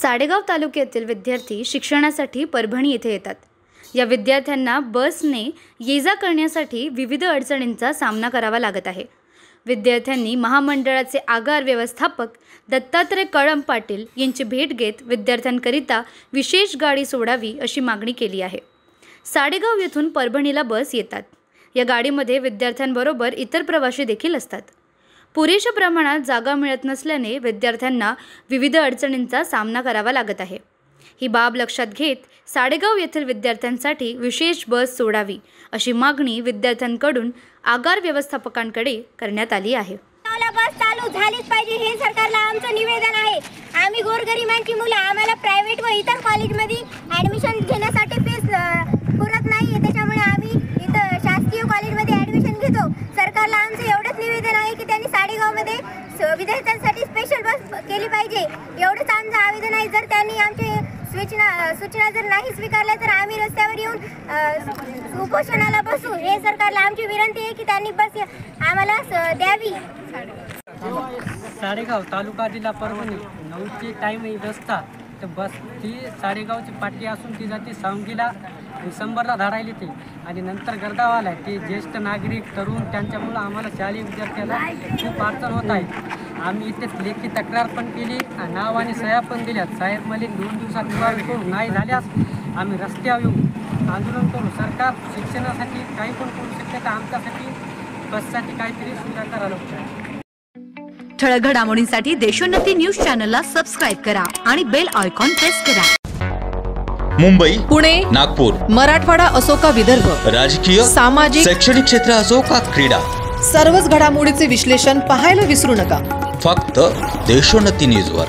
साडेगाव तालुक्यातील विद्यार्थी शिक्षणासाठी परभणी येथे येतात। या विद्यार्थ्यांना बसने ये-जा करण्यासाठी विविध अडचणींचा सामना करावा लागत आहे। विद्यार्थ्यांनी महामंडळाचे आगार व्यवस्थापक दत्तात्रय कळम पाटील यांची भेट घेत विद्यार्थ्यांकरिता विशेष गाडी सोडावी अशी मागणी केली आहे। साडेगाव येथून परभणीला बस येतात। या गाडीमध्ये विद्यार्थ्यांबरोबर इतर प्रवासी देखील असतात। पुरेशा प्रमाणात जागा मिळत नसल्याने विद्यार्थ्यांना विविध अडचणींचा सामना करावा लागत आहे। ही बाब लक्षात घेत साडेगाव येथील विद्यार्थ्यांसाठी विशेष बस सोडावी अशी मागणी विद्यार्थ्यांकडून आगार व्यवस्थापकांकडे करण्यात आली आहे। बस चालू झालीच पाहिजे हे सरकारला आमचं निवेदन आहे। आम्ही गोरगरिबांची मुलं, आम्हाला प्रायव्हेट व इतर कॉलेजमध्ये ॲडमिशन घेण्यासाठी फीस पुरत नाही, त्याच्यामुळे आम्ही इथं शासकीय कॉलेजमध्ये ॲडमिशन घेतो। सरकारला आमचं एवढंच निवेदन आहे की त्यांनी साडेगावमध्ये विद्यार्थ्यांसाठी स्पेशल बस केली पाहिजे, एवढंच आमचं आवेदन आहे। जर त्यांनी आमचे सूचना जर नाही स्वीकारल्या तर आम्ही रस्त्यावर येऊन उपोषणाला बसू। हे सरकारला आमची विनंती आहे की त्यांनी बस आम्हाला द्यावी। साडेगाव तालुका जिल्हा परभणी 9चे टाईम रस्ता तर बस ती साडेगावची पाटी असून ती जाते सावंगीला डिसेंबरला धाडायला येते आणि नंतर गर्दावाला आहे। ते ज्येष्ठ नागरिक तरुण त्यांच्यामुळं आम्हाला शालेय विद्यार्थ्याला खूप अडचण होत आहे। आम्ही इथे लेखी तक्रार पण केली, नाव आणि सह्या पण दिल्यात। साहेब मला 2 दिवसात निवारण करू, नाही झाल्यास आम्ही रस्त्यावर येऊ आंदोलन करू। सरकार शिक्षणासाठी काही पण करू शकते तर आमच्यासाठी बससाठी काहीतरी सुविधा करायला पाहिजे। ठळक घडामोडींसाठी देशोन्नती न्यूज चॅनलला सबस्क्राइब करा आणि बेल आयकॉन प्रेस करा। मुंबई, पुणे, नागपूर, मराठवाडा असो का विदर्भ, राजकीय, सामाजिक, शैक्षणिक क्षेत्र असो का क्रीडा, सर्वच घडामोडीचे विश्लेषण पाहायला विसरू नका। फक्त देशोन्नती न्यूजवर।